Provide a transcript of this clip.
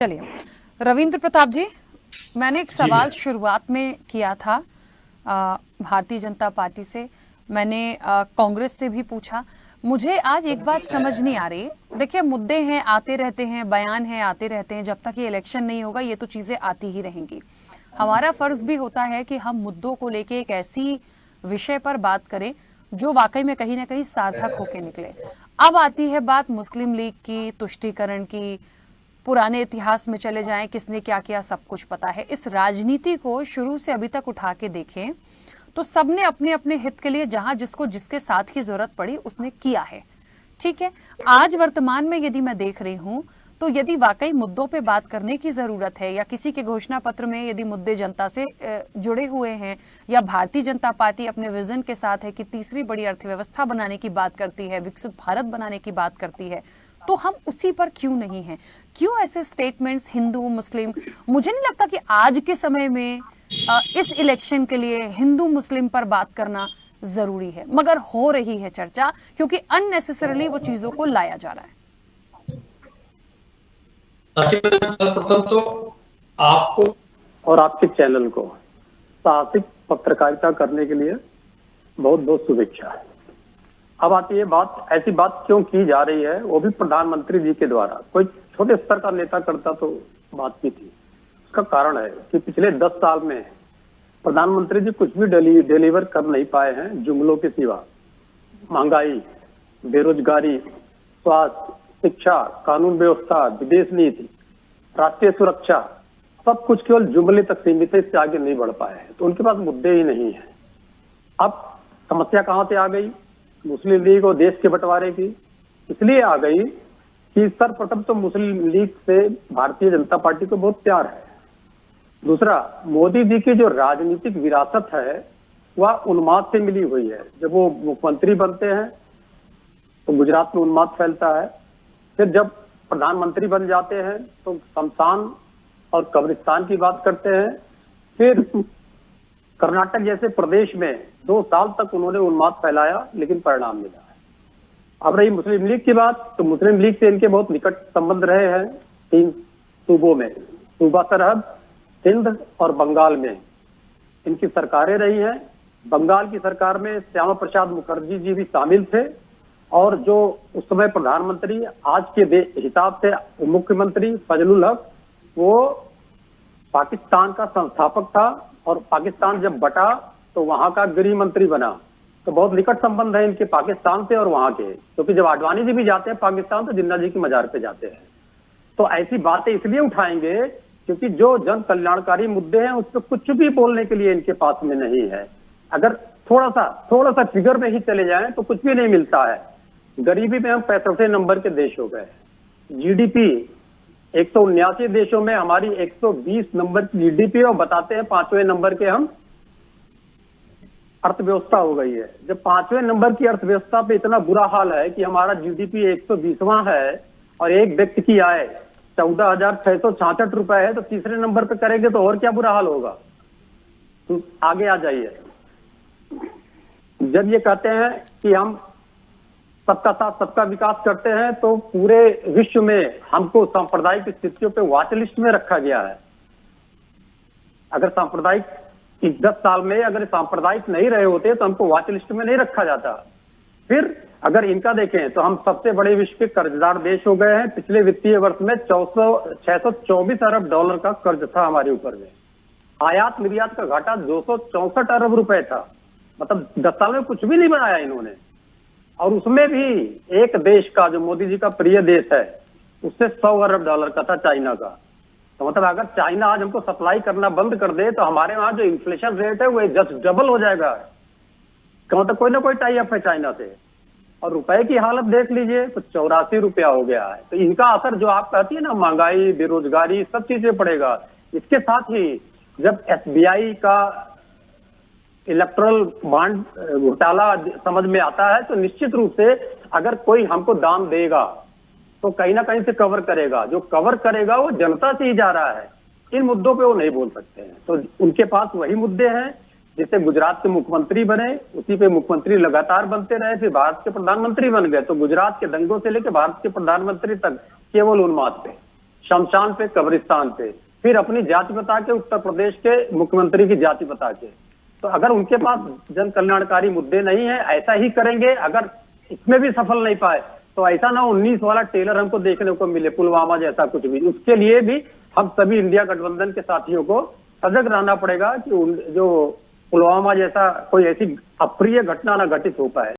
चलिए रविंद्र प्रताप जी, मैंने एक सवाल शुरुआत में किया था भारतीय जनता पार्टी से। मैंने कांग्रेस से भी पूछा। मुझे आज एक बात समझ नहीं आ रही। देखिए, मुद्दे हैं, आते रहते हैं, बयान हैं, आते रहते हैं। जब तक ये इलेक्शन नहीं होगा ये तो चीजें आती ही रहेंगी। हमारा फर्ज भी होता है कि हम मुद्दों को लेके एक ऐसी विषय पर बात करें जो वाकई में कहीं ना कहीं सार्थक होके निकले। अब आती है बात मुस्लिम लीग की, तुष्टीकरण की। पुराने इतिहास में चले जाएं, किसने क्या किया सब कुछ पता है। इस राजनीति को शुरू से अभी तक उठा के देखें तो सबने अपने अपने हित के लिए जहां जिसको जिसके साथ की जरूरत पड़ी उसने किया है। ठीक है, आज वर्तमान में यदि मैं देख रही हूं तो यदि वाकई मुद्दों पे बात करने की जरूरत है या किसी के घोषणा पत्र में यदि मुद्दे जनता से जुड़े हुए हैं या भारतीय जनता पार्टी अपने विजन के साथ है कि तीसरी बड़ी अर्थव्यवस्था बनाने की बात करती है, विकसित भारत बनाने की बात करती है, तो हम उसी पर क्यों नहीं हैं? क्यों ऐसे स्टेटमेंट्स हिंदू मुस्लिम? मुझे नहीं लगता कि आज के समय में इस इलेक्शन के लिए हिंदू मुस्लिम पर बात करना जरूरी है, मगर हो रही है चर्चा क्योंकि अननेसेसरली वो चीजों को लाया जा रहा है। सर्वप्रथम तो आपको और आपके चैनल को साहसिक पत्रकारिता करने के लिए बहुत बहुत शुभेच्छा। अब आती है बात, ऐसी बात क्यों की जा रही है, वो भी प्रधानमंत्री जी के द्वारा। कोई छोटे स्तर का नेता करता तो बात की थी। उसका कारण है कि पिछले 10 साल में प्रधानमंत्री जी कुछ भी डिलीवर कर नहीं पाए हैं जुमलों के सिवा। महंगाई, बेरोजगारी, स्वास्थ्य, शिक्षा, कानून व्यवस्था, विदेश नीति, राष्ट्रीय सुरक्षा, सब कुछ केवल जुमले तक सीमित है, इससे आगे नहीं बढ़ पाए हैं। तो उनके पास मुद्दे ही नहीं है। अब समस्या कहां से आ गई? मुस्लिम लीग और देश के बंटवारे की इसलिए आ गई कि सर्वप्रथम तो मुस्लिम लीग से भारतीय जनता पार्टी को बहुत प्यार है। दूसरा, मोदी जी की जो राजनीतिक विरासत है वह उन्माद से मिली हुई है। जब वो मुख्यमंत्री बनते हैं तो गुजरात में उन्माद फैलता है, फिर जब प्रधानमंत्री बन जाते हैं तो शमशान और कब्रिस्तान की बात करते हैं, फिर कर्नाटक जैसे प्रदेश में 2 साल तक उन्होंने उन्माद फैलाया लेकिन परिणाम मिला है। अब रही मुस्लिम लीग की बात, तो मुस्लिम लीग से इनके बहुत निकट संबंध रहे हैं 3 सूबों में। सूबा सरहद, सिंध और बंगाल में इनकी सरकारें रही हैं। बंगाल की सरकार में श्यामा प्रसाद मुखर्जी जी भी शामिल थे और जो उस समय प्रधानमंत्री, आज के हिसाब से मुख्यमंत्री फजलुल हक, वो पाकिस्तान का संस्थापक था और पाकिस्तान जब बटा तो वहां का गृह मंत्री बना। तो बहुत निकट संबंध है इनके पाकिस्तान से और वहां के, क्योंकि जब आडवाणी जी भी जाते हैं पाकिस्तान तो जिन्ना जी की मजार पे जाते हैं। तो ऐसी बातें इसलिए उठाएंगे क्योंकि जो जन कल्याणकारी मुद्दे हैं उस पर कुछ भी बोलने के लिए इनके पास में नहीं है। अगर थोड़ा सा फिगर में ही चले जाएं तो कुछ भी नहीं मिलता है। गरीबी में हम 65वें नंबर के देश हो गए। जीडीपी 179 देशों में हमारी 120 नंबर की जीडीपी और बताते हैं 5वें नंबर के हम अर्थव्यवस्था हो गई है। जब 5वें नंबर की अर्थव्यवस्था पे इतना बुरा हाल है कि हमारा जीडीपी 120वां है और एक व्यक्ति की आय 14,666 रुपए है, तो तीसरे नंबर पे करेंगे तो और क्या बुरा हाल होगा। तो आगे आ जाइए। जब ये कहते हैं कि हम सबका साथ सबका विकास करते हैं तो पूरे विश्व में हमको सांप्रदायिक स्थितियों पे वॉच लिस्ट में रखा गया है। अगर सांप्रदायिक इस 10 साल में अगर सांप्रदायिक नहीं रहे होते तो हमको वॉच लिस्ट में नहीं रखा जाता। फिर अगर इनका देखें तो हम सबसे बड़े विश्व के कर्जदार देश हो गए हैं। पिछले वित्तीय वर्ष में 624 अरब डॉलर का कर्ज था हमारे ऊपर में। आयात निर्यात का घाटा 264 अरब रुपए था। मतलब 10 साल में कुछ भी नहीं बनाया इन्होंने। और उसमें भी एक देश का, जो मोदी जी का प्रिय देश है, उससे 100 अरब डॉलर का था, चाइना का। तो मतलब अगर चाइना आज हमको सप्लाई करना बंद कर दे तो हमारे वहां जो इन्फ्लेशन रेट है वो जस्ट डबल हो जाएगा। मतलब कोई ना कोई टाई अप है चाइना से। और रुपए की हालत देख लीजिए तो 84 रुपया हो गया है। तो इनका असर जो आप कहती है ना, महंगाई, बेरोजगारी, सब चीजें पड़ेगा। इसके साथ ही जब एसबीआई का इलेक्ट्रल बॉन्ड घोटाला समझ में आता है तो निश्चित रूप से अगर कोई हमको दाम देगा तो कहीं ना कहीं से कवर करेगा। जो कवर करेगा वो जनता से ही जा रहा है। इन मुद्दों पे वो नहीं बोल सकते हैं। तो उनके पास वही मुद्दे हैं जिससे गुजरात के मुख्यमंत्री बने, उसी पे मुख्यमंत्री लगातार बनते रहे, फिर भारत के प्रधानमंत्री बन गए। तो गुजरात के दंगों से लेकर भारत के प्रधानमंत्री तक केवल उन्माद पे। शमशान पे, कब्रिस्तान पे, फिर अपनी जाति बता के उत्तर प्रदेश के मुख्यमंत्री की जाति बता के। तो अगर उनके पास जन कल्याणकारी मुद्दे नहीं है, ऐसा ही करेंगे। अगर इसमें भी सफल नहीं पाए तो ऐसा ना 19 वाला टेलर हमको देखने को मिले, पुलवामा जैसा कुछ भी। उसके लिए भी हम सभी इंडिया गठबंधन के साथियों को सजग रहना पड़ेगा कि जो पुलवामा जैसा कोई ऐसी अप्रिय घटना ना घटित हो पाए।